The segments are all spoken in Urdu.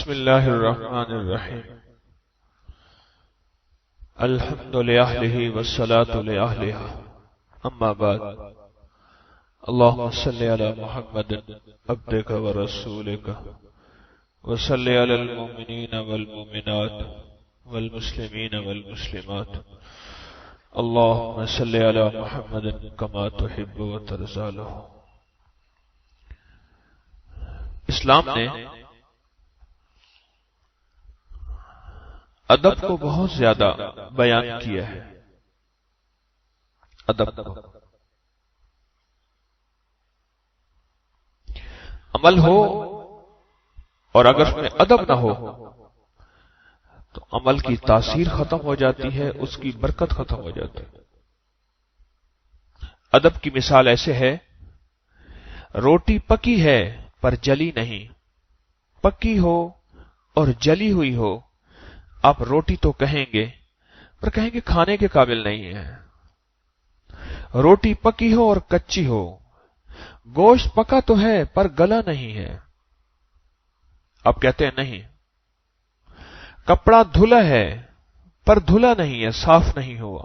بسم اللہ الرحمن الرحیم الحمد لأہلہ والصلاة لأہلہ اما بعد اللہم صلی علی محمد عبدک ورسولک وصلی علی المؤمنین والمؤمنات والمسلمین والمسلمات اللہم صلی علی محمد کما تحب وترضی له۔ اسلام نے ادب کو بہت زیادہ بیان کیا ہے۔ ادب کو عمل ہو اور اگر اس میں ادب نہ ہو تو عمل کی تاثیر ختم ہو جاتی ہے، اس کی برکت ختم ہو جاتی ہے۔ ادب کی مثال ایسے ہے، روٹی پکی ہے پر جلی نہیں، پکی ہو اور جلی ہوئی ہو آپ روٹی تو کہیں گے پر کہیں گے کھانے کے قابل نہیں ہے۔ روٹی پکی ہو اور کچی ہو، گوشت پکا تو ہے پر گلا نہیں ہے، آپ کہتے ہیں نہیں۔ کپڑا دھلا ہے پر دھلا نہیں ہے، صاف نہیں ہوا۔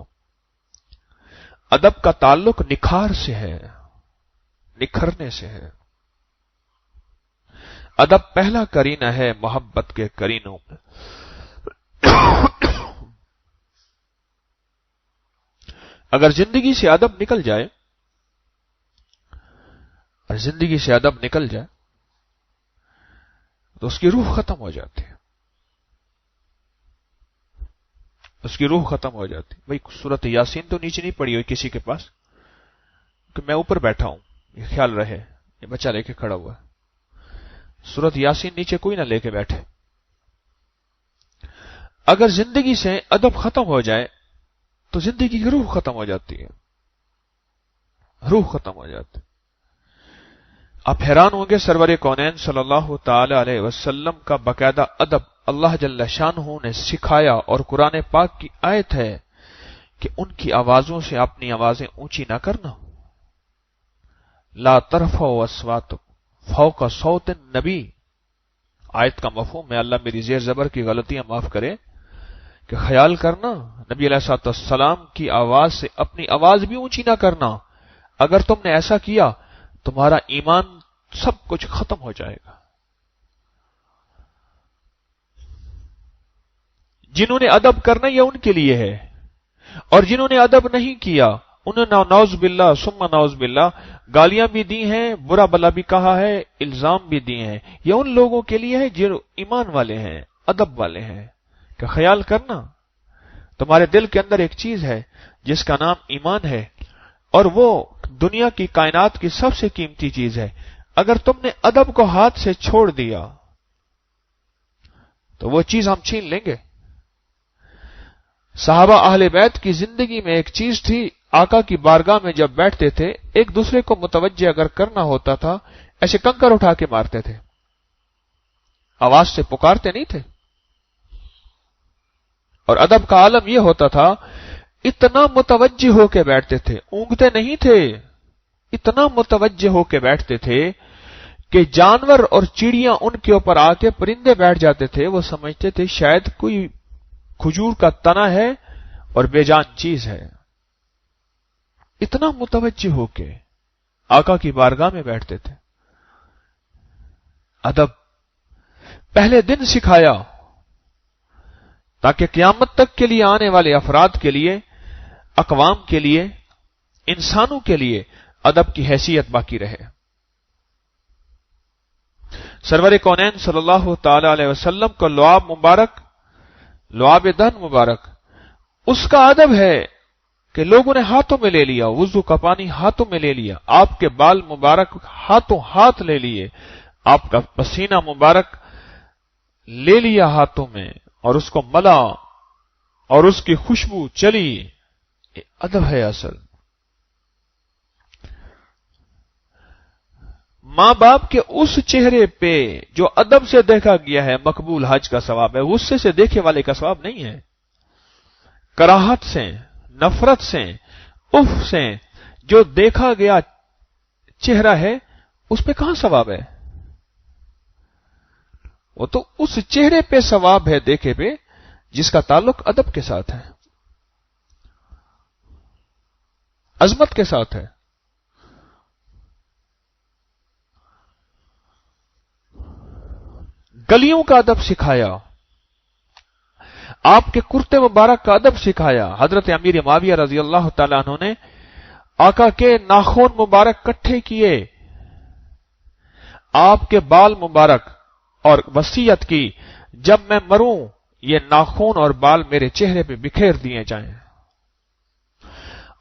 ادب کا تعلق نکھار سے ہے، نکھرنے سے ہے۔ ادب پہلا کرینہ ہے محبت کے کرینوں میں۔ اگر زندگی سے ادب نکل جائے، اور زندگی سے ادب نکل جائے تو اس کی روح ختم ہو جاتی ہے، اس کی روح ختم ہو جاتی ہے۔ بھئی سورۃ یاسین تو نیچے نہیں پڑی ہوئی کسی کے پاس کہ میں اوپر بیٹھا ہوں، یہ خیال رہے یہ بچہ لے کے کھڑا ہوا ہے۔ سورۃ یاسین نیچے کوئی نہ لے کے بیٹھے۔ اگر زندگی سے ادب ختم ہو جائے تو زندگی کی روح ختم ہو جاتی ہے، روح ختم ہو جاتی ہے۔ آپ حیران ہوں گے، سرور کونین صلی اللہ تعالی علیہ وسلم کا باقاعدہ ادب اللہ جل شانہ نے سکھایا، اور قرآن پاک کی آیت ہے کہ ان کی آوازوں سے اپنی آوازیں اونچی نہ کرنا۔ لا ترفعوا اصواتکم فوق صوت النبی، آیت کا مفہوم ہے، اللہ میری زیر زبر کی غلطیاں معاف کرے، کہ خیال کرنا نبی علیہ الصلوۃ والسلام کی آواز سے اپنی آواز بھی اونچی نہ کرنا۔ اگر تم نے ایسا کیا تمہارا ایمان سب کچھ ختم ہو جائے گا۔ جنہوں نے ادب کرنا یہ ان کے لیے ہے، اور جنہوں نے ادب نہیں کیا انہوں نے نعوذ باللہ ثم نعوذ باللہ گالیاں بھی دی ہیں، برا بلا بھی کہا ہے، الزام بھی دیے ہیں۔ یہ ان لوگوں کے لیے ہے جو ایمان والے ہیں، ادب والے ہیں، کہ خیال کرنا تمہارے دل کے اندر ایک چیز ہے جس کا نام ایمان ہے، اور وہ دنیا کی کائنات کی سب سے قیمتی چیز ہے۔ اگر تم نے ادب کو ہاتھ سے چھوڑ دیا تو وہ چیز ہم چھین لیں گے۔ صحابہ اہل بیت کی زندگی میں ایک چیز تھی، آقا کی بارگاہ میں جب بیٹھتے تھے ایک دوسرے کو متوجہ اگر کرنا ہوتا تھا ایسے کنکر اٹھا کے مارتے تھے، آواز سے پکارتے نہیں تھے۔ اور ادب کا عالم یہ ہوتا تھا، اتنا متوجہ ہو کے بیٹھتے تھے، اونگتے نہیں تھے، اتنا متوجہ ہو کے بیٹھتے تھے کہ جانور اور چڑیاں ان کے اوپر آ کے، پرندے بیٹھ جاتے تھے، وہ سمجھتے تھے شاید کوئی کھجور کا تنا ہے اور بے جان چیز ہے۔ اتنا متوجہ ہو کے آقا کی بارگاہ میں بیٹھتے تھے۔ ادب پہلے دن سکھایا تاکہ قیامت تک کے لیے آنے والے افراد کے لیے، اقوام کے لیے، انسانوں کے لیے ادب کی حیثیت باقی رہے۔ سرور کونین صلی اللہ تعالی علیہ وسلم کو لعاب مبارک، لعاب دہن مبارک، اس کا ادب ہے کہ لوگوں نے ہاتھوں میں لے لیا، وضو کا پانی ہاتھوں میں لے لیا، آپ کے بال مبارک ہاتھوں ہاتھ لے لیے، آپ کا پسینہ مبارک لے لیا ہاتھوں میں اور اس کو ملا اور اس کی خوشبو چلی۔ یہ ادب ہے اصل۔ ماں باپ کے اس چہرے پہ جو ادب سے دیکھا گیا ہے مقبول حج کا ثواب ہے، غصے سے دیکھے والے کا ثواب نہیں ہے۔ کراہت سے، نفرت سے، اف سے جو دیکھا گیا چہرہ ہے اس پہ کہاں ثواب ہے؟ وہ تو اس چہرے پہ ثواب ہے دیکھے پہ جس کا تعلق ادب کے ساتھ ہے، عظمت کے ساتھ ہے۔ گلیوں کا ادب سکھایا، آپ کے کرتے مبارک کا ادب سکھایا۔ حضرت امیر معاویہ رضی اللہ تعالیٰ عنہ نے آقا کے ناخن مبارک کٹھے کیے، آپ کے بال مبارک، اور وصیت کی جب میں مروں یہ ناخن اور بال میرے چہرے پہ بکھیر دیے جائیں۔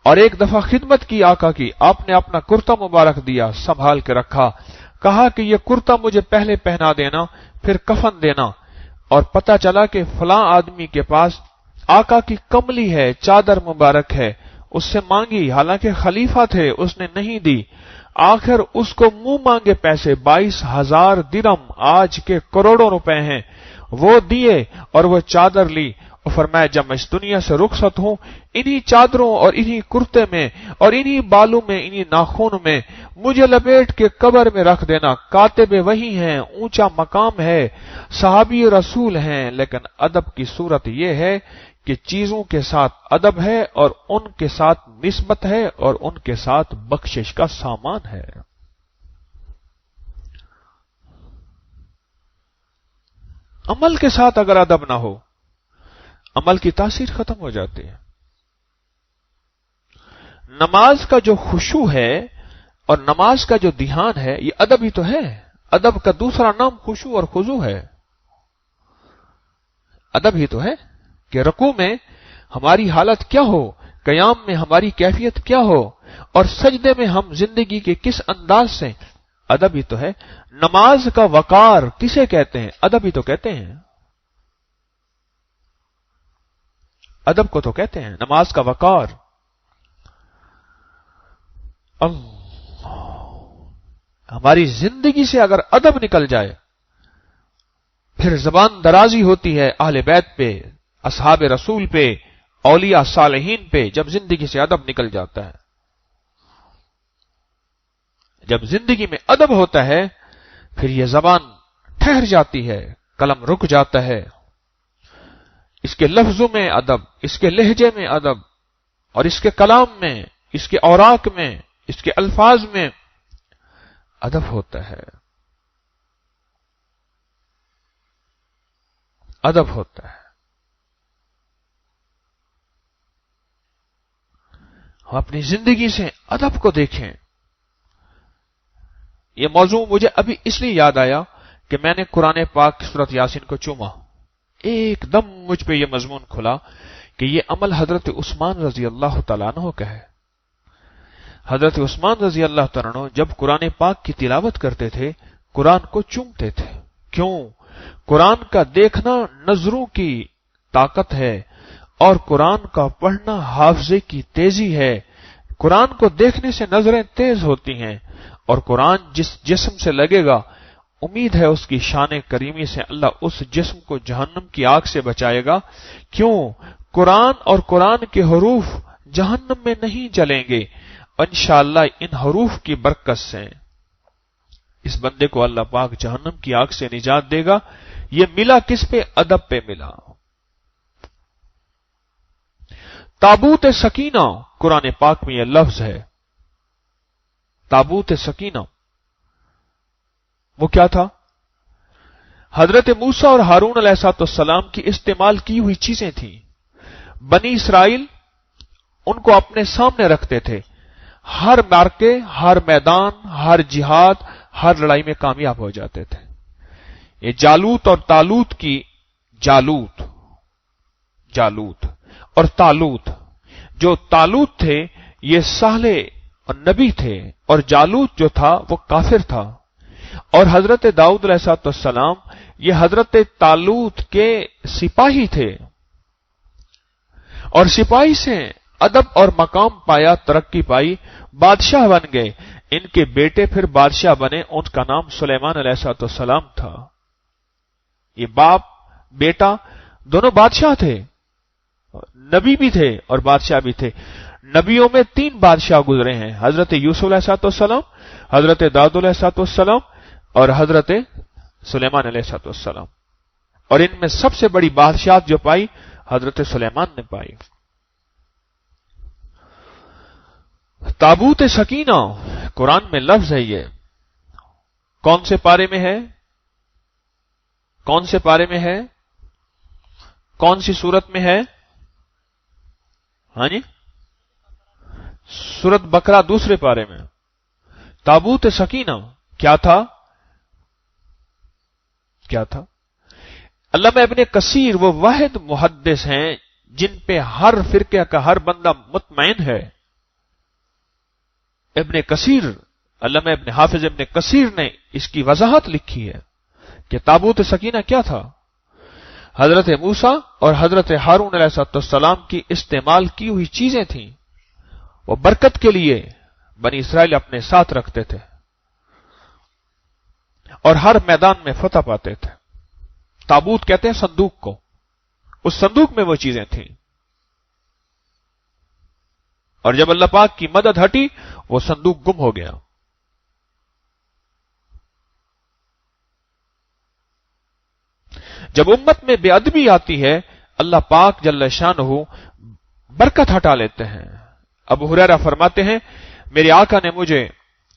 اور ایک دفعہ خدمت کی آقا کی، آپ نے اپنا کرتا مبارک دیا، سنبھال کے رکھا، کہا کہ یہ کرتا مجھے پہلے پہنا دینا پھر کفن دینا، اور پتہ چلا کہ فلاں آدمی کے پاس آقا کی کملی ہے، چادر مبارک ہے، اس سے مانگی، حالانکہ خلیفہ تھے، اس نے نہیں دی، آخر اس کو منہ مانگے پیسے 22,000 درم، آج کے کروڑوں روپے ہیں، وہ دیے اور وہ چادر لی، اور فرمایا جب میں اس دنیا سے رخصت ہوں انہی چادروں اور انہی کرتے میں اور انہی بالوں میں انہی ناخن میں مجھے لپیٹ کے قبر میں رکھ دینا۔ کاتب وہی ہیں، اونچا مقام ہے، صحابی رسول ہیں، لیکن ادب کی صورت یہ ہے کہ چیزوں کے ساتھ ادب ہے اور ان کے ساتھ نسبت ہے اور ان کے ساتھ بخشش کا سامان ہے۔ عمل کے ساتھ اگر ادب نہ ہو، عمل کی تاثیر ختم ہو جاتی ہے۔ نماز کا جو خشوع ہے اور نماز کا جو دھیان ہے یہ ادب ہی تو ہے۔ ادب کا دوسرا نام خشوع اور خضوع ہے۔ ادب ہی تو ہے کہ رکوع میں ہماری حالت کیا ہو، قیام میں ہماری کیفیت کیا ہو، اور سجدے میں ہم زندگی کے کس انداز سے، ادب ہی تو ہے۔ نماز کا وقار کسے کہتے ہیں؟ ادب ہی تو کہتے ہیں۔ ادب کو تو کہتے ہیں نماز کا وقار۔ اللہ، ہماری زندگی سے اگر ادب نکل جائے پھر زبان درازی ہوتی ہے اہل بیت پہ، اصحاب رسول پہ، اولیاء صالحین پہ، جب زندگی سے ادب نکل جاتا ہے۔ جب زندگی میں ادب ہوتا ہے پھر یہ زبان ٹھہر جاتی ہے، قلم رک جاتا ہے، اس کے لفظوں میں ادب، اس کے لہجے میں ادب، اور اس کے کلام میں، اس کے اوراق میں، اس کے الفاظ میں ادب ہوتا ہے، ادب ہوتا ہے۔ ہم اپنی زندگی سے ادب کو دیکھیں۔ یہ موضوع مجھے ابھی اس لیے یاد آیا کہ میں نے قرآن پاک سورۃ یاسین کو چوما، ایک دم مجھ پہ یہ مضمون کھلا کہ یہ عمل حضرت عثمان رضی اللہ تعالیٰ عنہ کا ہے۔ حضرت عثمان رضی اللہ تعالیٰ عنہ جب قرآن پاک کی تلاوت کرتے تھے قرآن کو چومتے تھے۔ کیوں؟ قرآن کا دیکھنا نظروں کی طاقت ہے، اور قرآن کا پڑھنا حافظے کی تیزی ہے۔ قرآن کو دیکھنے سے نظریں تیز ہوتی ہیں، اور قرآن جس جسم سے لگے گا امید ہے اس کی شان کریمی سے اللہ اس جسم کو جہنم کی آگ سے بچائے گا۔ کیوں؟ قرآن اور قرآن کے حروف جہنم میں نہیں جلیں گے، انشاءاللہ ان حروف کی برکت سے اس بندے کو اللہ پاک جہنم کی آگ سے نجات دے گا۔ یہ ملا کس پہ؟ ادب پہ ملا۔ تابوت سکینہ قرآن پاک میں یہ لفظ ہے، تابوت سکینہ۔ وہ کیا تھا؟ حضرت موسیٰ اور ہارون علیہ السلام کی استعمال کی ہوئی چیزیں تھیں۔ بنی اسرائیل ان کو اپنے سامنے رکھتے تھے، ہر مارکے، ہر میدان، ہر جہاد، ہر لڑائی میں کامیاب ہو جاتے تھے۔ یہ جالوت اور تالوت کی، جالوت اور تالوت، جو تالوت تھے یہ صالح اور نبی تھے، اور جالوت جو تھا وہ کافر تھا، اور حضرت داؤد علیہ السلام یہ حضرت تالوت کے سپاہی تھے، اور سپاہی سے ادب اور مقام پایا، ترقی پائی، بادشاہ بن گئے۔ ان کے بیٹے پھر بادشاہ بنے، ان کا نام سلیمان علیہ السلام تھا۔ یہ باپ بیٹا دونوں بادشاہ تھے، نبی بھی تھے اور بادشاہ بھی تھے۔ نبیوں میں 3 بادشاہ گزرے ہیں، حضرت یوسف علیہ السلام، حضرت داؤد علیہ السلام اور حضرت سلیمان علیہ السلام، اور ان میں سب سے بڑی بادشاہت جو پائی حضرت سلیمان نے پائی۔ تابوت سکینہ قرآن میں لفظ ہے، یہ کون سے پارے میں ہے؟ کون سے پارے میں ہے؟ کون سی سورت میں ہے؟ ہاں جی، سورت بقرہ دوسرے پارے میں۔ تابوت سکینہ کیا تھا؟ کیا تھا؟ علامہ ابن کثیر وہ واحد محدث ہیں جن پہ ہر فرقہ کا ہر بندہ مطمئن ہے۔ ابن کثیر، علامہ ابن حافظ ابن کثیر نے اس کی وضاحت لکھی ہے کہ تابوت سکینہ کیا تھا۔ حضرت موسیٰ اور حضرت ہارون علیہ السلام کی استعمال کی ہوئی چیزیں تھیں، وہ برکت کے لیے بنی اسرائیل اپنے ساتھ رکھتے تھے اور ہر میدان میں فتح پاتے تھے۔ تابوت کہتے ہیں صندوق کو، اس صندوق میں وہ چیزیں تھیں، اور جب اللہ پاک کی مدد ہٹی وہ صندوق گم ہو گیا۔ جب امت میں بے ادبی آتی ہے اللہ پاک جل شانہ برکت ہٹا لیتے ہیں۔ ابو ہریرہ فرماتے ہیں میرے آقا نے مجھے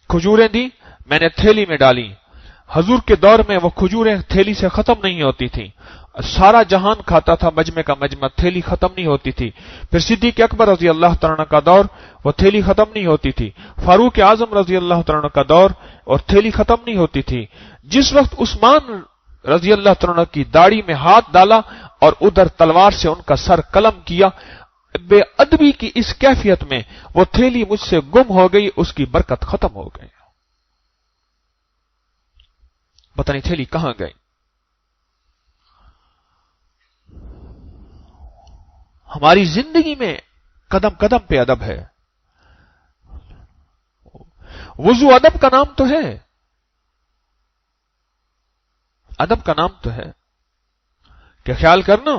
کھجوریں دی، میں نے تھیلی میں ڈالی۔ حضور کے دور میں وہ کھجوریں تھیلی سے ختم نہیں ہوتی تھیں، سارا جہان کھاتا تھا، مجمع کا مجمع، تھیلی ختم نہیں ہوتی تھی۔ پھر صدیق اکبر رضی اللہ تعالیٰ عنہ کا دور، وہ تھیلی ختم نہیں ہوتی تھی۔ فاروق اعظم رضی اللہ تعالیٰ عنہ کا دور، اور تھیلی ختم نہیں ہوتی تھی۔ جس وقت عثمان رضی اللہ تعالیٰ عنہ کی داڑھی میں ہاتھ ڈالا اور ادھر تلوار سے ان کا سر قلم کیا، بے ادبی کی اس کیفیت میں وہ تھیلی مجھ سے گم ہو گئی، اس کی برکت ختم ہو گئی، پتہ نہیں تھیلی کہاں گئی۔ ہماری زندگی میں قدم قدم پہ ادب ہے۔ وضو ادب کا نام تو ہے، ادب کا نام تو ہے کہ خیال کرنا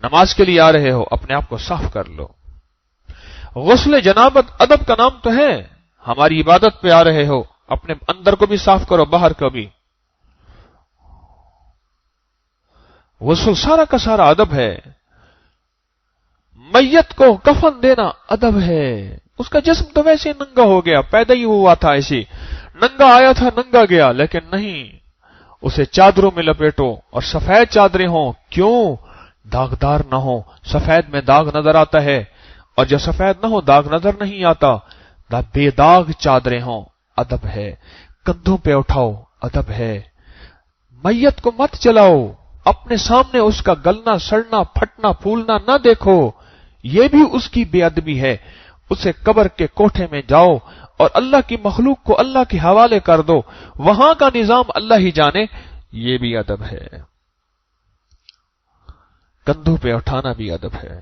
نماز کے لیے آ رہے ہو اپنے آپ کو صاف کر لو۔ غسل جنابت ادب کا نام تو ہے، ہماری عبادت پہ آ رہے ہو اپنے اندر کو بھی صاف کرو، باہر کو بھی۔ غسل سارا کا سارا ادب ہے۔ میت کو کفن دینا ادب ہے، اس کا جسم تو ویسے ننگا ہو گیا، پیدا ہی ہوا تھا ایسی، ننگا آیا تھا ننگا گیا، لیکن نہیں، اسے چادروں میں لپیٹو، اور سفید چادریں ہوں، کیوں؟ داغدار نہ ہو، سفید میں داغ نظر آتا ہے، اور جو سفید نہ ہو داغ نظر نہیں آتا، بے داغ چادریں ہوں، ادب ہے۔ کندھوں پہ اٹھاؤ، ادب ہے۔ میت کو مت جلاؤ، اپنے سامنے اس کا گلنا سڑنا پھٹنا پھولنا نہ دیکھو، یہ بھی اس کی بے ادبی ہے۔ اسے قبر کے کوٹھے میں جاؤ اور اللہ کی مخلوق کو اللہ کے حوالے کر دو، وہاں کا نظام اللہ ہی جانے، یہ بھی ادب ہے۔ کندھوں پہ اٹھانا بھی ادب ہے۔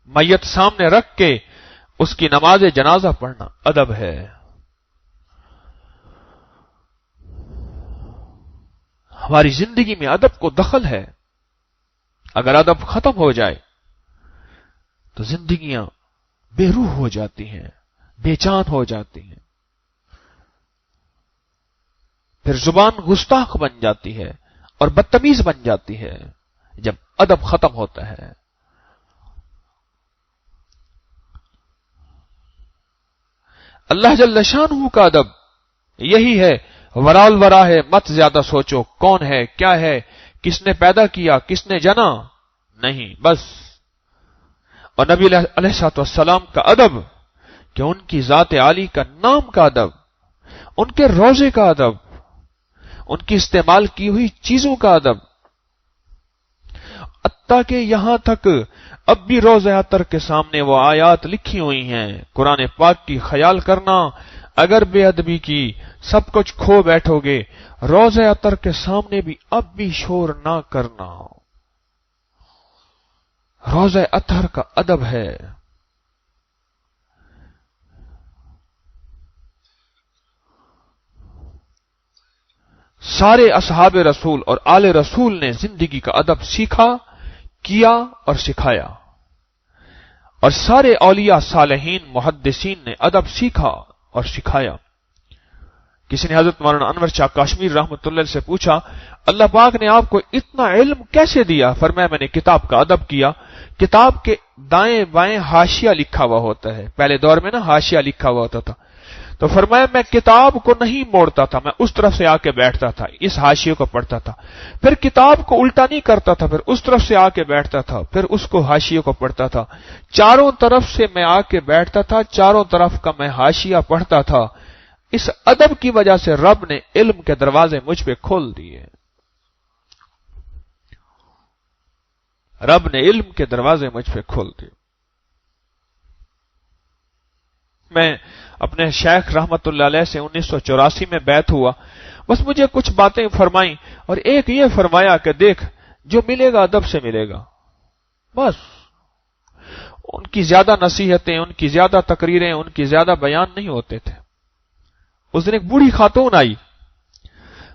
میت سامنے رکھ کے اس کی نماز جنازہ پڑھنا ادب ہے۔ ہماری زندگی میں ادب کو دخل ہے، اگر ادب ختم ہو جائے تو زندگیاں بے روح ہو جاتی ہیں، بے جان ہو جاتی ہیں، پھر زبان گستاخ بن جاتی ہے اور بدتمیز بن جاتی ہے جب ادب ختم ہوتا ہے۔ اللہ جل شانہ کا ادب یہی ہے، ورال ورا ہے، مت زیادہ سوچو کون ہے کیا ہے، کس نے پیدا کیا کس نے جنا، نہیں بس۔ اور نبی علیہ السلام کا ادب کہ ان کی ذات عالی کا نام کا ادب، ان کے روزے کا ادب، ان کی استعمال کی ہوئی چیزوں کا ادب، حتیٰ کہ یہاں تک اب بھی روضہ اطہر کے سامنے وہ آیات لکھی ہوئی ہیں قرآن پاک کی، خیال کرنا اگر بے ادبی کی سب کچھ کھو بیٹھو گے، روضہ اطہر کے سامنے بھی اب بھی شور نہ کرنا۔ روضہ اطہر کا ادب ہے۔ سارے اصحاب رسول اور آل رسول نے زندگی کا ادب سیکھا، کیا اور سکھایا، اور سارے اولیاء صالحین محدثین نے ادب سیکھا اور سکھایا۔ کسی نے حضرت مولانا انور شاہ کاشمیر رحمۃ اللہ علیہ سے پوچھا اللہ پاک نے آپ کو اتنا علم کیسے دیا؟ فرمایا میں نے کتاب کا ادب کیا. کتاب کے دائیں بائیں حاشیہ لکھا ہوا ہوتا ہے، پہلے دور میں نا حاشیہ لکھا ہوا ہوتا تھا، تو فرمایا میں کتاب کو نہیں موڑتا تھا، میں اس طرف سے آ کے بیٹھتا تھا، اس حاشیے کو پڑھتا تھا، پھر کتاب کو الٹا نہیں کرتا تھا، پھر اس طرف سے آ کے بیٹھتا تھا، پھر اس کو حاشیے کو پڑھتا تھا، چاروں طرف سے میں آ کے بیٹھتا تھا، چاروں طرف کا میں حاشیہ پڑھتا تھا. اس ادب کی وجہ سے رب نے علم کے دروازے مجھ پہ کھول دیے. رب نے علم کے دروازے مجھ پہ کھول دیے. میں اپنے شیخ رحمت اللہ علیہ سے 1984 میں بیعت ہوا، بس مجھے کچھ باتیں فرمائیں اور ایک یہ فرمایا کہ دیکھ جو ملے گا ادب سے ملے گا. بس ان کی زیادہ نصیحتیں، ان کی زیادہ تقریریں، ان کی زیادہ بیان نہیں ہوتے تھے. اس دن ایک بوڑھی خاتون آئی،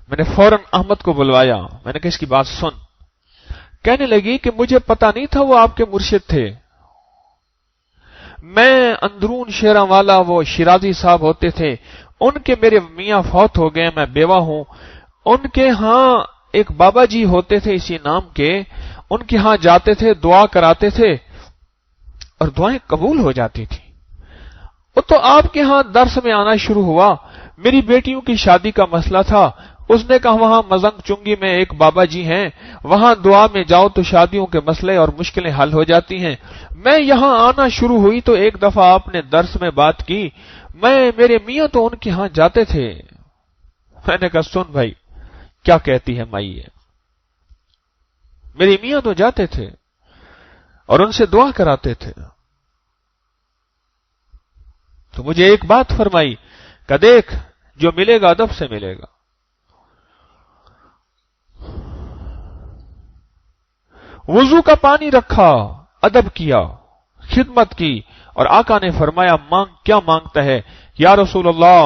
میں نے فوراً احمد کو بلوایا، میں نے کہا اس کی بات سن. کہنے لگی کہ مجھے پتا نہیں تھا وہ آپ کے مرشد تھے، میں اندرون شیراں والا وہ شیرازی صاحب ہوتے تھے، ان کے میرے میاں فوت ہو گئے، میں بیوہ ہوں، ان کے ہاں ایک بابا جی ہوتے تھے اسی نام کے، ان کے ہاں جاتے تھے، دعا کراتے تھے اور دعائیں قبول ہو جاتی تھی. وہ تو آپ کے ہاں درس میں آنا شروع ہوا، میری بیٹیوں کی شادی کا مسئلہ تھا، اس نے کہا وہاں مزنگ چنگی میں ایک بابا جی ہیں، وہاں دعا میں جاؤ تو شادیوں کے مسئلے اور مشکلیں حل ہو جاتی ہیں. میں یہاں آنا شروع ہوئی تو ایک دفعہ آپ نے درس میں بات کی، میرے میاں تو ان کے ہاں جاتے تھے. میں نے کہا سن بھائی کیا کہتی ہے مائی ہے، میرے میاں تو جاتے تھے اور ان سے دعا کراتے تھے. تو مجھے ایک بات فرمائی کہ دیکھ جو ملے گا ادب سے ملے گا. وضو کا پانی رکھا، ادب کیا، خدمت کی، اور آقا نے فرمایا کیا مانگتا ہے؟ یا رسول اللہ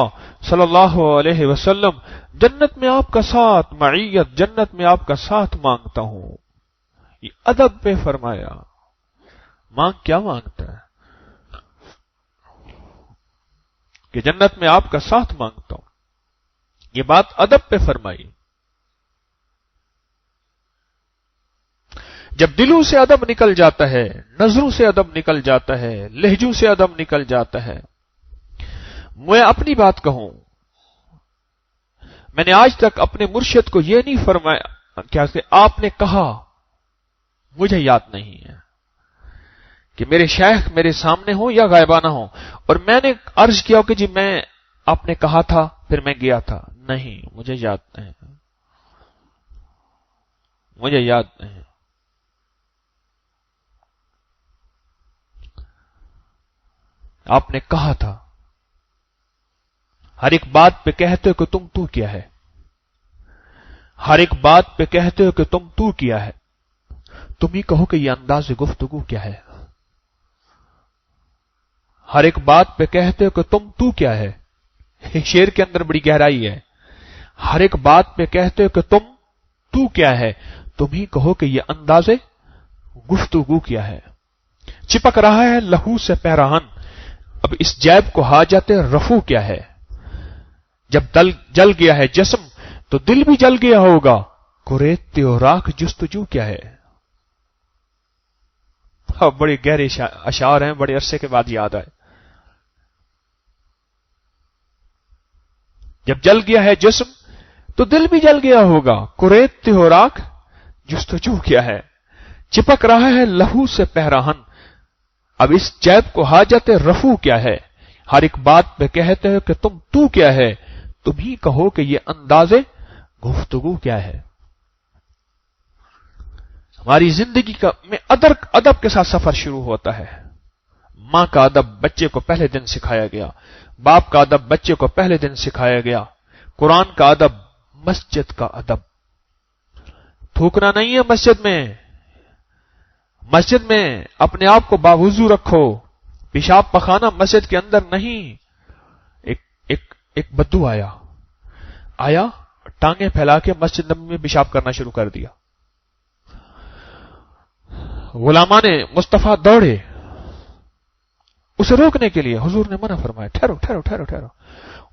صلی اللہ علیہ وسلم جنت میں آپ کا ساتھ، معیت، جنت میں آپ کا ساتھ مانگتا ہوں. یہ ادب پہ فرمایا. کیا مانگتا ہے؟ کہ جنت میں آپ کا ساتھ مانگتا ہوں. یہ بات ادب پہ فرمائی. جب دلوں سے ادب نکل جاتا ہے، نظروں سے ادب نکل جاتا ہے، لہجوں سے ادب نکل جاتا ہے. میں اپنی بات کہوں، میں نے آج تک اپنے مرشد کو یہ نہیں فرمایا کیا کہ آپ نے کہا، مجھے یاد نہیں ہے کہ میرے شیخ میرے سامنے ہوں یا غائبانہ ہوں اور میں نے عرض کیا کہ جی میں آپ نے کہا تھا پھر میں گیا تھا. نہیں، مجھے یاد نہیں، مجھے یاد نہیں. آپ نے کہا تھا. ہر ایک بات پہ کہتے ہو کہ تم تو کیا ہے، ہر ایک بات پہ کہتے ہو کہ تم تو کیا ہے. تم ہی کہو کہ یہ انداز گفتگو کیا ہے. ہر ایک بات پہ کہتے ہو کہ تم تو کیا ہے. شعر کے اندر بڑی گہرائی ہے. ہر ایک بات پہ کہتے ہو کہ تم تو کیا ہے، تم ہی کہو کہ یہ انداز گفتگو کیا ہے. چپک رہا ہے لہو سے پیراہن، اب اس جیب کو حاجت رفو کیا ہے. جب جل گیا ہے جسم تو دل بھی جل گیا ہوگا، کوریت و راکھ جستجو کیا ہے. بڑے گہرے اشعار ہیں، بڑے عرصے کے بعد یاد آئے. جب جل گیا ہے جسم تو دل بھی جل گیا ہوگا، کوریت و راکھ جستجو کیا ہے. چپک رہا ہے لہو سے پیراہن، اب اس جیب کو حاجت رفو کیا ہے. ہر ایک بات پہ کہتے ہو کہ تم تو کیا ہے، تم ہی کہو کہ یہ انداز گفتگو کیا ہے. ہماری زندگی کا میں ادب کے ساتھ سفر شروع ہوتا ہے. ماں کا ادب بچے کو پہلے دن سکھایا گیا، باپ کا ادب بچے کو پہلے دن سکھایا گیا. قرآن کا ادب، مسجد کا ادب. تھوکنا نہیں ہے مسجد میں. مسجد میں اپنے آپ کو باوضو رکھو. پیشاب پخانا مسجد کے اندر نہیں. ایک بدو آیا ٹانگیں پھیلا کے مسجد نبوی میں پیشاب کرنا شروع کر دیا. غلامان مصطفیٰ دوڑے اسے روکنے کے لیے. حضور نے منع فرمایا ٹھہرو ٹھہرو ٹھہرو ٹھہرو.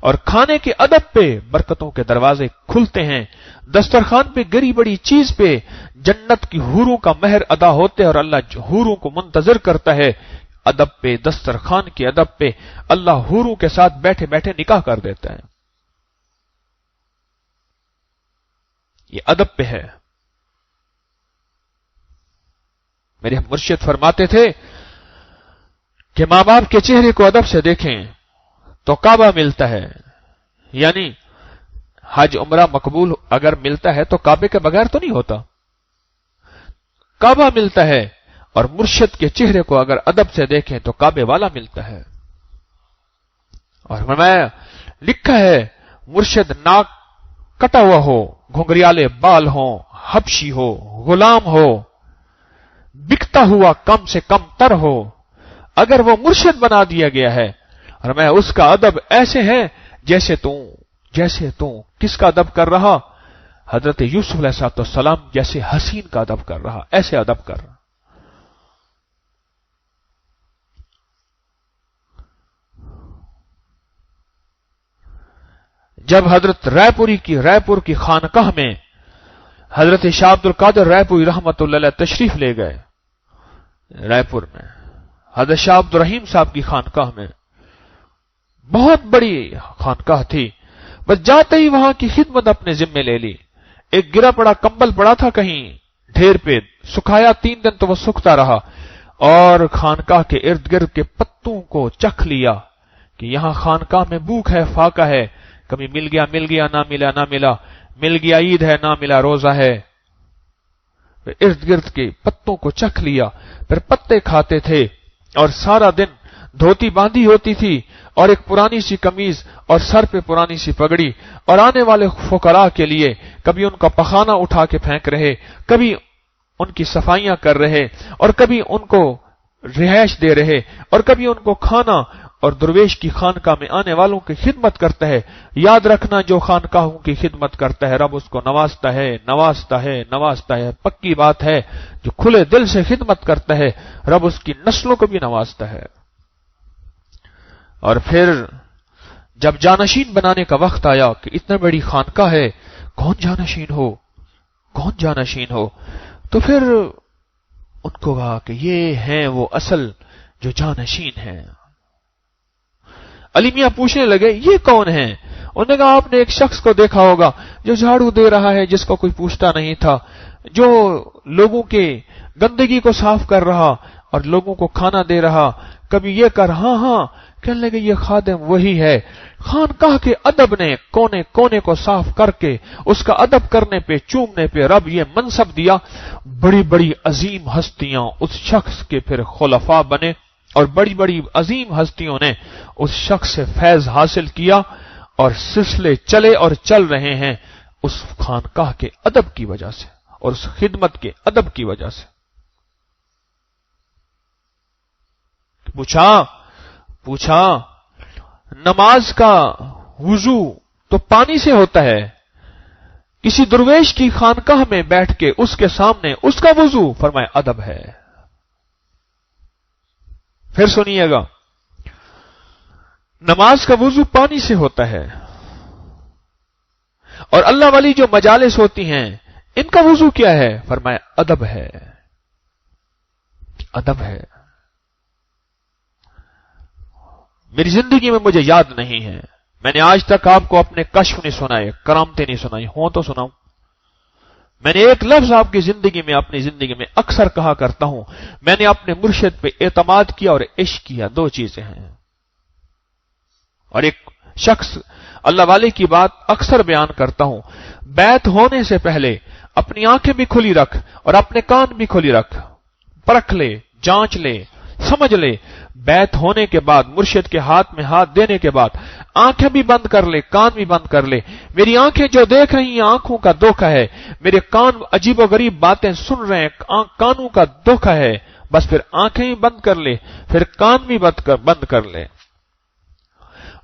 اور کھانے کے ادب پہ برکتوں کے دروازے کھلتے ہیں. دسترخوان پہ گری بڑی چیز پہ جنت کی حوروں کا مہر ادا ہوتے ہیں اور اللہ حوروں کو منتظر کرتا ہے. ادب پہ, دسترخوان کے ادب پہ اللہ حوروں کے ساتھ بیٹھے بیٹھے نکاح کر دیتا ہے. یہ ادب پہ ہے. میرے مرشد فرماتے تھے کہ ماں باپ کے چہرے کو ادب سے دیکھیں تو کعبہ ملتا ہے. یعنی حج عمرہ مقبول اگر ملتا ہے تو کعبے کے بغیر تو نہیں ہوتا, کعبہ ملتا ہے. اور مرشد کے چہرے کو اگر ادب سے دیکھیں تو کعبے والا ملتا ہے. اور میں لکھا ہے مرشد ناک کٹا ہوا ہو, گھنگریالے بال ہوں, حبشی ہو, غلام ہو, بکتا ہوا کم سے کم تر ہو, اگر وہ مرشد بنا دیا گیا ہے, اور میں اس کا ادب ایسے ہے جیسے تو کس کا ادب کر رہا؟ حضرت یوسف علیہ السلام جیسے حسین کا ادب کر رہا, ایسے ادب کر رہا. جب حضرت رائے پور کی خانقاہ میں حضرت شاہ عبد القادر رائے پوری رحمت اللہ علیہ تشریف لے گئے, رائے پور میں حضرت شاہ عبد الرحیم صاحب کی خانقاہ میں, بہت بڑی خانقاہ تھی. بس جاتے ہی وہاں کی خدمت اپنے ذمے لے لی. ایک گرا پڑا کمبل پڑا تھا کہیں ڈھیر پہ, سکھایا 3 دن تو وہ سکھتا رہا, اور خانقاہ کے ارد گرد کے پتوں کو چکھ لیا کہ یہاں خانقاہ میں بھوک ہے, فاقہ ہے, کبھی مل گیا نہ ملا, مل گیا عید ہے نہ ملا روزہ ہے. ارد گرد کے پتوں کو چکھ لیا, پھر پتے کھاتے تھے, اور سارا دن دھوتی باندھی ہوتی تھی اور ایک پرانی سی قمیض اور سر پہ پرانی سی پگڑی, اور آنے والے فقراء کے لیے کبھی ان کا پخانہ اٹھا کے پھینک رہے, کبھی ان کی صفائیاں کر رہے, اور کبھی ان کو رہائش دے رہے, اور کبھی ان کو کھانا, اور درویش کی خانقاہ میں آنے والوں کی خدمت کرتا ہے. یاد رکھنا جو خانقاہوں کی خدمت کرتا ہے رب اس کو نوازتا ہے. پکی بات ہے, جو کھلے دل سے خدمت کرتا ہے رب اس کی نسلوں کو بھی نوازتا ہے. اور پھر جب جانشین بنانے کا وقت آیا کہ اتنا بڑی خانقاہ ہے, کون جانشین ہو, تو پھر ان کو کہا کہ یہ ہیں وہ اصل جو جانشین ہیں. علی میاں پوچھنے لگے یہ کون ہیں؟ انہوں نے کہا آپ نے ایک شخص کو دیکھا ہوگا جو جھاڑو دے رہا ہے جس کو کوئی پوچھتا نہیں تھا, جو لوگوں کے گندگی کو صاف کر رہا اور لوگوں کو کھانا دے رہا, کبھی یہ کر ہاں کہنے لگے یہ خادم وہی ہے. خانقاہ کے ادب نے کونے کونے کو صاف کر کے اس کا ادب کرنے پہ, چومنے پہ رب یہ منصب دیا. بڑی بڑی عظیم ہستیاں اس شخص کے پھر خلفاء بنے, اور بڑی بڑی عظیم ہستیوں نے اس شخص سے فیض حاصل کیا, اور سلسلے چلے اور چل رہے ہیں اس خانقاہ کے ادب کی وجہ سے اور اس خدمت کے ادب کی وجہ سے. پوچھا نماز کا وضو تو پانی سے ہوتا ہے, کسی درویش کی خانقاہ میں بیٹھ کے اس کے سامنے اس کا وضو فرمایا ادب ہے. پھر سنیے گا, نماز کا وضو پانی سے ہوتا ہے, اور اللہ والی جو مجالس ہوتی ہیں ان کا وضو کیا ہے؟ فرمایا ادب ہے. میری زندگی میں مجھے یاد نہیں ہے, میں نے آج تک آپ کو اپنے کشف نہیں سنائے, کرامتیں نہیں سنائی ہوں تو سناؤں. میں نے ایک لفظ آپ کی زندگی میں, اپنی زندگی میں اکثر کہا کرتا ہوں, میں نے اپنے مرشد پہ اعتماد کیا اور عشق کیا. 2 چیزیں ہیں. اور ایک شخص اللہ والے کی بات اکثر بیان کرتا ہوں, بیعت ہونے سے پہلے اپنی آنکھیں بھی کھلی رکھ اور اپنے کان بھی کھلی رکھ, پرکھ لے, جانچ لے, سمجھ لے. بیعت ہونے کے بعد, مرشد کے ہاتھ میں ہاتھ دینے کے بعد آنکھیں بھی بند کر لے, کان بھی بند کر لے. میری آنکھیں جو دیکھ رہی ہیں آنکھوں کا دھوکہ ہے, میرے کان عجیب و غریب باتیں سن رہے ہیں کانوں کا دھوکہ ہے. بس پھر آنکھیں بھی بند کر لے, پھر کان بھی بند کر لے.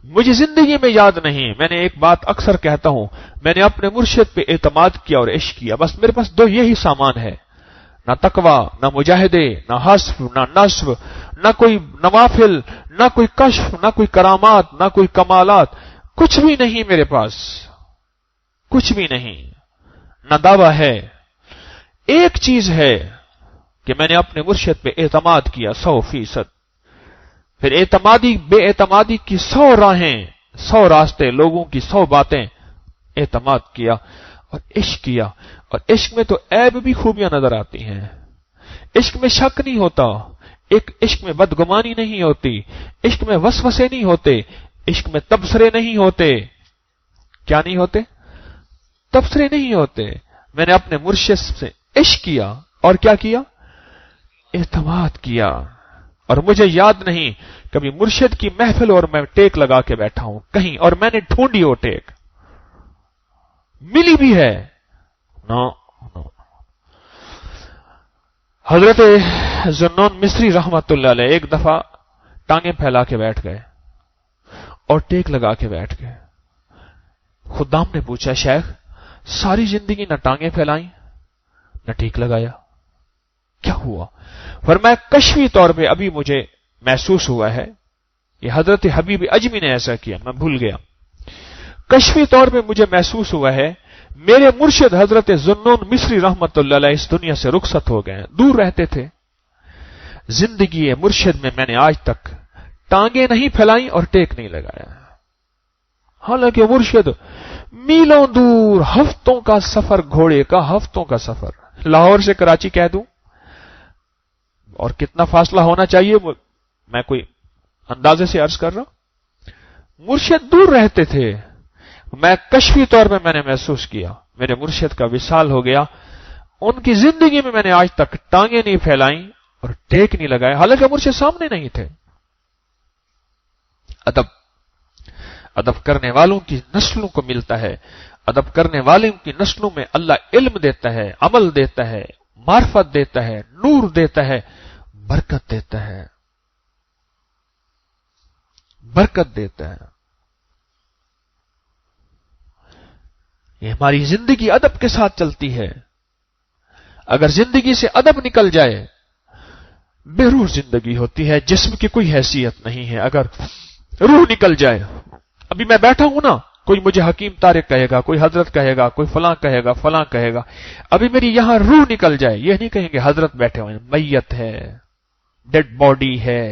مجھے زندگی میں یاد نہیں, میں نے ایک بات اکثر کہتا ہوں, میں نے اپنے مرشد پہ اعتماد کیا اور عشق کیا. بس میرے پاس 2 یہی سامان ہے, نہ تقوی, نہ مجاہدے, نہ حسب, نہ نصب, نہ کوئی نوافل, نہ کوئی کشف, نہ کوئی کرامات, نہ کوئی کمالات. کچھ بھی نہیں میرے پاس، کچھ بھی نہیں، نہ دعویٰ ہے. ایک چیز ہے کہ میں نے اپنے مرشد پہ اعتماد کیا 100%. پھر بے اعتمادی کی 100 راہیں، 100 راستے، لوگوں کی 100 باتیں، اعتماد کیا اور عشق کیا. اور عشق میں تو عیب بھی خوبیاں نظر آتی ہیں. عشق میں شک نہیں ہوتا، ایک عشق میں بدگمانی نہیں ہوتی، عشق میں وسوسے نہیں ہوتے، عشق میں تبصرے نہیں ہوتے. کیا نہیں ہوتے؟ تبصرے نہیں ہوتے. میں نے اپنے مرشد سے عشق کیا اور کیا کیا؟ اعتماد کیا. اور مجھے یاد نہیں کبھی مرشد کی محفل اور میں ٹیک لگا کے بیٹھا ہوں کہیں اور میں نے ڈھونڈی وہ ٹیک، ملی بھی ہے؟ نو. حضرت ذوالنون مصری رحمت اللہ علیہ ایک دفعہ ٹانگیں پھیلا کے بیٹھ گئے اور ٹیک لگا کے بیٹھ گئے. خدام نے پوچھا شیخ ساری زندگی نہ ٹانگیں پھیلائیں نہ ٹیک لگایا، کیا ہوا؟ فرمایا کشفی طور پہ ابھی مجھے محسوس ہوا ہے، یہ حضرت حبیب اجمی نے ایسا کیا، میں بھول گیا. کشفی طور پہ مجھے محسوس ہوا ہے میرے مرشد حضرت ذوالنون مصری رحمت اللہ علیہ اس دنیا سے رخصت ہو گئے، دور رہتے تھے. زندگی مرشد میں میں نے آج تک ٹانگیں نہیں پھیلائیں اور ٹیک نہیں لگایا. حالانکہ مرشد میلوں دور، ہفتوں کا سفر، گھوڑے کا ہفتوں کا سفر، لاہور سے کراچی کہہ دوں اور کتنا فاصلہ ہونا چاہیے میں کوئی اندازے سے عرض کر رہا ہوں. مرشد دور رہتے تھے. میں کشفی طور پہ میں نے محسوس کیا میرے مرشد کا وصال ہو گیا. ان کی زندگی میں میں نے آج تک ٹانگیں نہیں پھیلائیں اور ٹیک نہیں لگائے، حالانکہ مرشد سامنے نہیں تھے. ادب کرنے والوں کی نسلوں کو ملتا ہے. ادب کرنے والوں کی نسلوں میں اللہ علم دیتا ہے، عمل دیتا ہے، معرفت دیتا ہے، نور دیتا ہے، برکت دیتا ہے، برکت دیتا ہے. یہ ہماری زندگی ادب کے ساتھ چلتی ہے. اگر زندگی سے ادب نکل جائے بے روح زندگی ہوتی ہے، جسم کی کوئی حیثیت نہیں ہے. اگر روح نکل جائے، ابھی میں بیٹھا ہوں نا، کوئی مجھے حکیم طارق کہے گا، کوئی حضرت کہے گا، کوئی فلاں کہے گا، فلاں کہے گا، ابھی میری یہاں روح نکل جائے، یہ نہیں کہیں گے حضرت بیٹھے ہوئے ہیں، میت ہے، ڈیڈ باڈی ہے.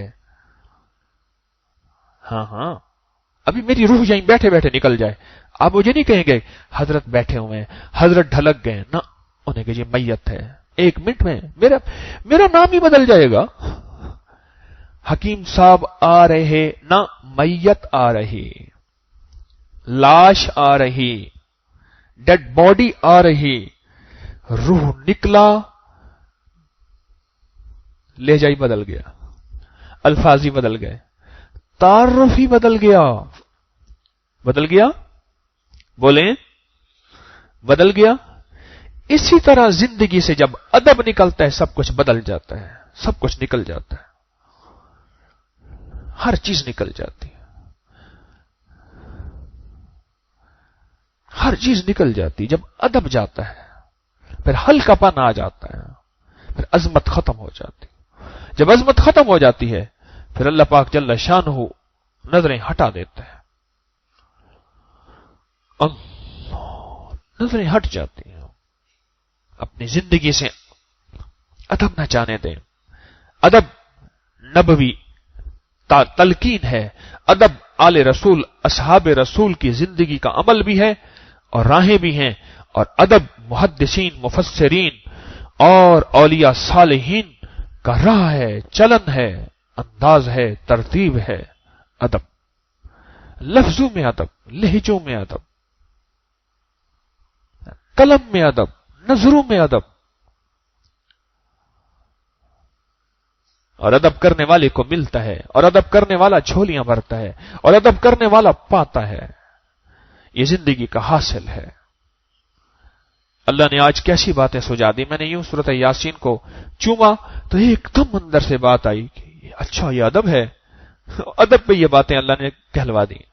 ہاں ابھی میری روح یہیں بیٹھے بیٹھے نکل جائے، آپ مجھے نہیں کہیں گے حضرت بیٹھے ہوئے ہیں، حضرت ڈھلک گئے نہ، انہیں کہ یہ میت ہے. ایک منٹ میں میرا نام ہی بدل جائے گا. حکیم صاحب آ رہے نہ، میت آ رہی، لاش آ رہی، ڈیڈ باڈی آ رہی، روح نکلا، لہجہ ہی بدل گیا، الفاظ ہی بدل گئے، تعارف ہی بدل گیا. بدل گیا؟ بولیں بدل گیا. اسی طرح زندگی سے جب ادب نکلتا ہے سب کچھ بدل جاتا ہے، سب کچھ نکل جاتا ہے، ہر چیز نکل جاتی ہے، ہر چیز نکل جاتی. جب ادب جاتا ہے پھر ہلکا پن آ جاتا ہے، پھر عظمت ختم ہو جاتی. جب عظمت ختم ہو جاتی ہے پھر اللہ پاک جل شانہ نظریں ہٹا دیتا ہے، نظریں ہٹ جاتی ہیں. اپنی زندگی سے ادب نہ جانے دیں. ادب نبوی تلقین ہے، ادب آل رسول اصحاب رسول کی زندگی کا عمل بھی ہے اور راہیں بھی ہیں. اور ادب محدثین، مفسرین اور اولیاء صالحین کا راہ ہے، چلن ہے، انداز ہے، ترتیب ہے. ادب، لفظوں میں ادب، لہجوں میں ادب، قلم میں ادب، نظروں میں ادب. اور ادب کرنے والے کو ملتا ہے، اور ادب کرنے والا جھولیاں بھرتا ہے، اور ادب کرنے والا پاتا ہے. یہ زندگی کا حاصل ہے. اللہ نے آج کیسی باتیں سجا دی. میں نے یوں سورۃ یاسین کو چوما تو ایک دم اندر سے بات آئی کہ اچھا یہ ادب ہے. ادب پہ یہ باتیں اللہ نے کہلوا دی.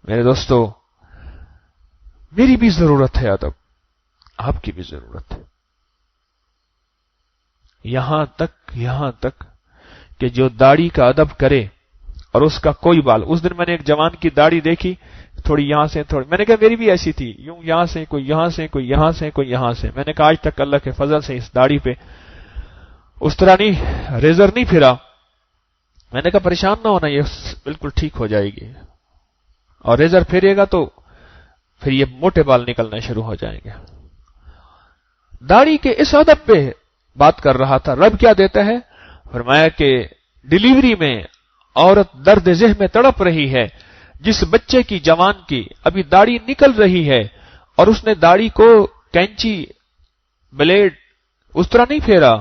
میرے دوستو، میری بھی ضرورت ہے ادب، آپ کی بھی ضرورت ہے. یہاں تک کہ جو داڑھی کا ادب کرے اور اس کا کوئی بال. اس دن میں نے ایک جوان کی داڑھی دیکھی, تھوڑی یہاں سے تھوڑی, میں نے کہا میری بھی ایسی تھی, یوں یہاں سے کوئی یہاں سے کوئی یہاں سے کوئی یہاں سے. میں نے کہا آج تک اللہ کے فضل سے اس داڑھی پہ اس طرح نہیں ریزر نہیں پھرا. میں نے کہا پریشان نہ ہونا, یہ بالکل ٹھیک ہو جائے گی, اور ریزر پھیرے گا تو پھر یہ موٹے بال نکلنا شروع ہو جائیں گے. داڑھی کے اس ادب پہ بات کر رہا تھا. رب کیا دیتا ہے؟ فرمایا کہ ڈیلیوری میں عورت درد ذہ میں تڑپ رہی ہے, جس بچے کی جوان کی ابھی داڑھی نکل رہی ہے اور اس نے داڑھی کو کینچی بلیڈ اس طرح نہیں پھیرا,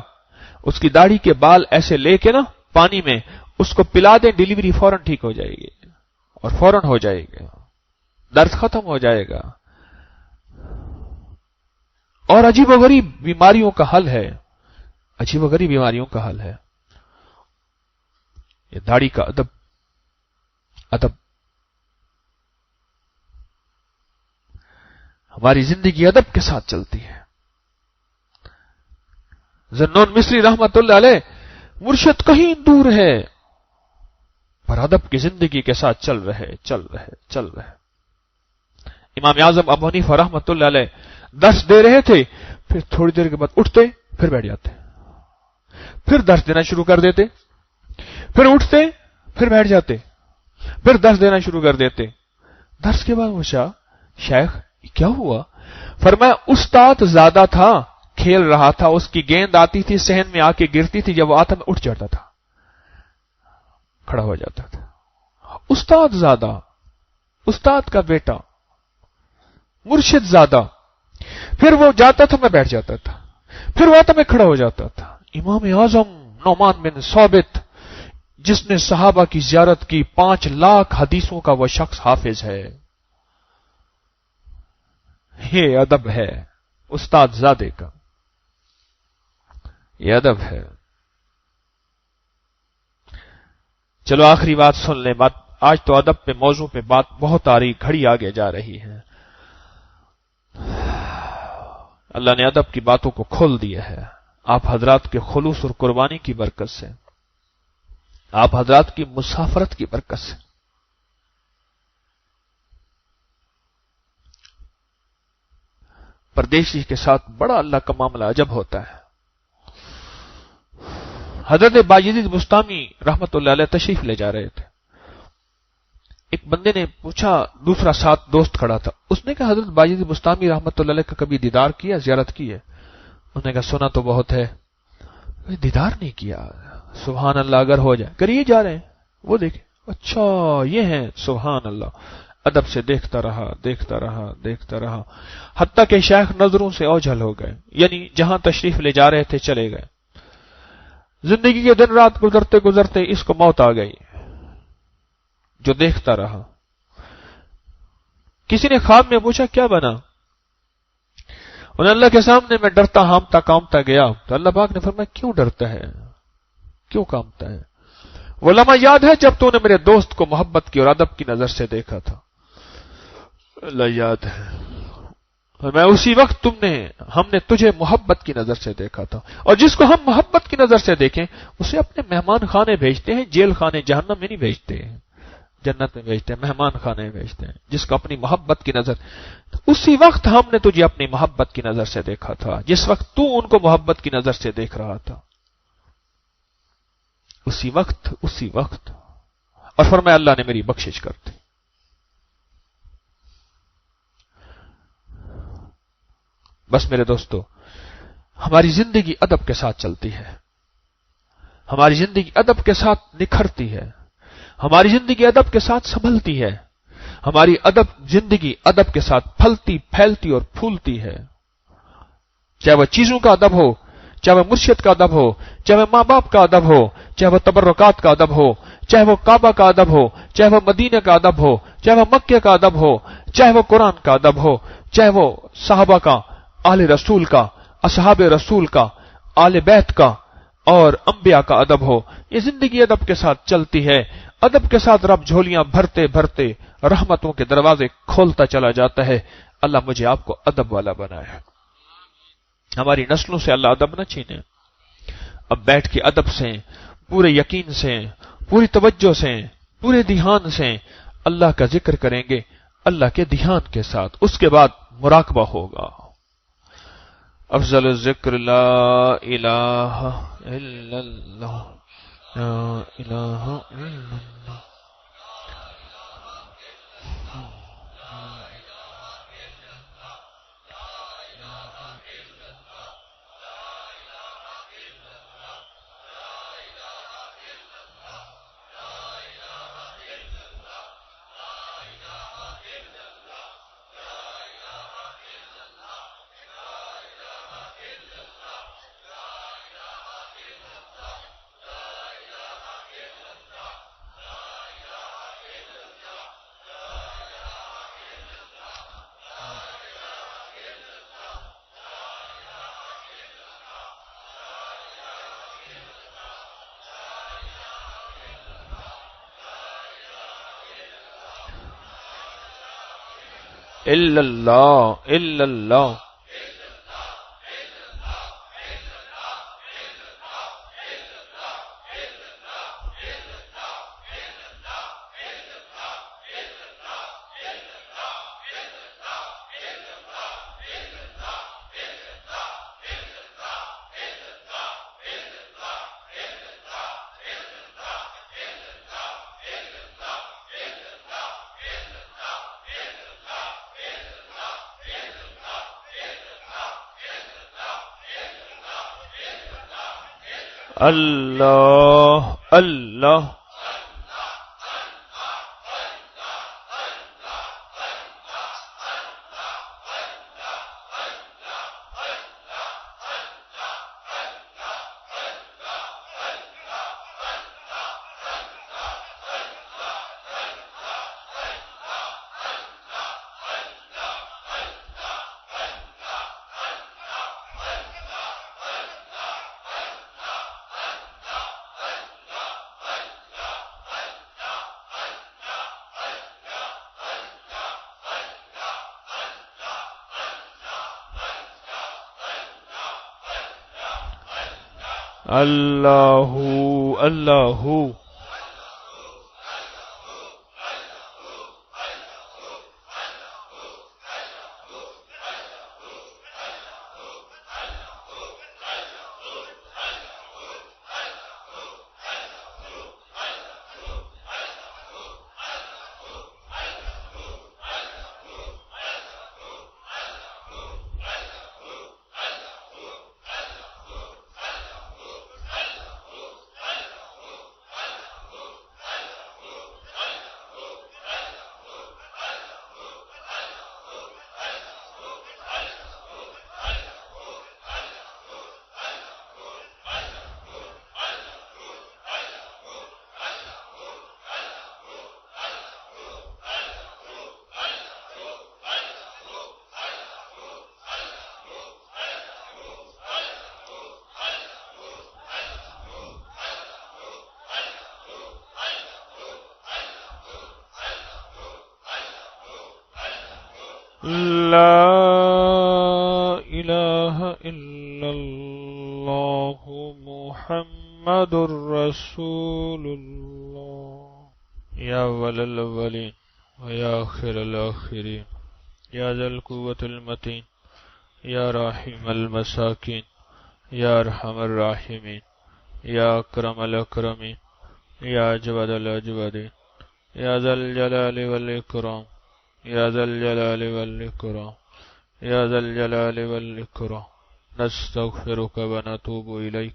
اس کی داڑھی کے بال ایسے لے کے نا پانی میں اس کو پلا دیں, ڈیلیوری فوراً ٹھیک ہو جائے گی اور فوراً ہو جائے گا, درد ختم ہو جائے گا. اور عجیب و غریب بیماریوں کا حل ہے, عجیب و غریب بیماریوں کا حل ہے یہ داڑھی کا ادب. ہماری زندگی ادب کے ساتھ چلتی ہے. ذنون مصری رحمت اللہ علیہ, مرشد کہیں دور ہے پر ادب کی زندگی کے ساتھ چل رہے. امام اعظم ابو حنیفہ رحمت اللہ علیہ درس دے رہے تھے, پھر تھوڑی دیر کے بعد اٹھتے, پھر بیٹھ جاتے, پھر درس دینا شروع کر دیتے, پھر اٹھتے, پھر بیٹھ جاتے, پھر درس دینا شروع کر دیتے. درس کے بعد پوچھا شیخ کیا ہوا؟ فرمایا استاد زیادہ تھا, کھیل رہا تھا, اس کی گیند آتی تھی صحن میں آ کے گرتی تھی, جب وہ آتا میں اٹھ جاتا تھا, کھڑا ہو جاتا تھا. استاد زیادہ, استاد کا بیٹا, مرشد زیادہ. پھر وہ جاتا تھا میں بیٹھ جاتا تھا, پھر وہ آتا میں کھڑا ہو جاتا تھا. امام اعظم نعمان بن ثابت, جس نے صحابہ کی زیارت کی, 5 لاکھ حدیثوں کا وہ شخص حافظ ہے. یہ ادب ہے استاد زادے کا, یہ ادب ہے. چلو آخری بات سن لیں. بات آج تو ادب پہ موضوع پہ بات بہت آ رہی, گھڑی آگے جا رہی ہے. اللہ نے ادب کی باتوں کو کھول دیا ہے آپ حضرات کے خلوص اور قربانی کی برکت سے, آپ حضرات کی مسافرت کی برکت سے. پردیشی کے ساتھ بڑا اللہ کا معاملہ عجب ہوتا ہے. حضرت باجید بستامی رحمت اللہ علیہ تشریف لے جا رہے تھے. ایک بندے نے پوچھا, دوسرا ساتھ دوست کھڑا تھا, اس نے کہا حضرت باجید بستامی رحمت اللہ علیہ کا کبھی دیدار کیا, زیارت کی ہے؟ اس نے کہا سنا تو بہت ہے, دیدار نہیں کیا. سبحان اللہ, اگر ہو جائے. کریے جا رہے ہیں, وہ دیکھیں, اچھا یہ ہیں, سبحان اللہ. ادب سے دیکھتا رہا, حتیٰ کہ شیخ نظروں سے اوجھل ہو گئے, یعنی جہاں تشریف لے جا رہے تھے چلے گئے. زندگی کے دن رات گزرتے گزرتے اس کو موت آ گئی, جو دیکھتا رہا. کسی نے خواب میں پوچھا کیا بنا؟ انہیں اللہ کے سامنے میں ڈرتا ہامتا کامتا گیا, تو اللہ پاک نے فرمایا کیوں ڈرتا ہے, کیوں کامتا ہے؟ وہ لمحہ یاد ہے جب تو نے میرے دوست کو محبت کی اور ادب کی نظر سے دیکھا تھا. اللہ یاد ہے, میں اسی وقت ہم نے تجھے محبت کی نظر سے دیکھا تھا. اور جس کو ہم محبت کی نظر سے دیکھیں اسے اپنے مہمان خانے بھیجتے ہیں, جیل خانے جہنم میں نہیں بھیجتے ہیں, جنت میں بھیجتے ہیں, مہمان خانے میں بھیجتے ہیں. جس کو اپنی محبت کی نظر, اسی وقت ہم نے تجھے اپنی محبت کی نظر سے دیکھا تھا, جس وقت تو ان کو محبت کی نظر سے دیکھ رہا تھا. اسی وقت. اور فرمایا اللہ نے میری بخشش کر دی. بس میرے دوستو, ہماری زندگی ادب کے ساتھ چلتی ہے, ہماری زندگی ادب کے ساتھ نکھرتی ہے, ہماری زندگی ادب کے ساتھ سنبھلتی ہے, ہماری زندگی ادب کے ساتھ پھلتی پھیلتی اور پھولتی ہے. چاہے وہ چیزوں کا ادب ہو, چاہے وہ مرشد کا ادب ہو, چاہے وہ ماں باپ کا ادب ہو, چاہے وہ تبرکات کا ادب ہو, چاہے وہ کعبہ کا ادب ہو, چاہے وہ مدینہ کا ادب ہو, چاہے وہ مکہ کا ادب ہو, چاہے وہ قرآن کا ادب ہو, چاہے وہ صحابہ کا, آل رسول کا, اصحاب رسول کا, آل بیت کا اور انبیاء کا ادب ہو. یہ زندگی ادب کے ساتھ چلتی ہے. ادب کے ساتھ رب جھولیاں بھرتے بھرتے رحمتوں کے دروازے کھولتا چلا جاتا ہے. اللہ مجھے آپ کو ادب والا بنایا. ہماری نسلوں سے اللہ ادب نہ چھینے. اب بیٹھ کے ادب سے پورے یقین سے، پوری توجہ سے، پورے دھیان سے اللہ کا ذکر کریں گے، اللہ کے دھیان کے ساتھ، اس کے بعد مراقبہ ہوگا۔ افضل الذکر لا الہ الا اللہ، لا الہ الا اللہ۔ الا اللہ الا اللہ۔ اللہ اللہ۔ اللہ اللہ۔ لا الہ الا اللہ محمد الرسول اللہ۔ یا اول الاولین و یا آخر الاخرین، یا ذا القوة المتین، یا راحم المساکین، یا ارحم الراحمین، یا اکرم الاکرمین، یا اجود الاجودین، یا ذا الجلال والاکرام، یا ذا الجلال والاکرام، یا ذا الجلال والاکرام۔ نستغفرک و نتوب الیک،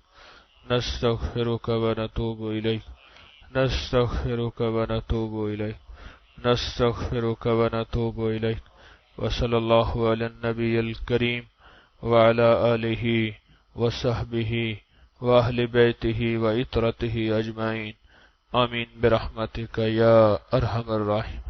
نستغفرک و نتوب الیک، نستغفرک و نتوب الیک، نستغفرک و نتوب الیک۔ وصلی اللہ علی النبی الکریم وعلی آلہ وصحبہ واہل بیتہ وعطرتہ اجمعین، آمین برحمتک یا ارحم الراحمین۔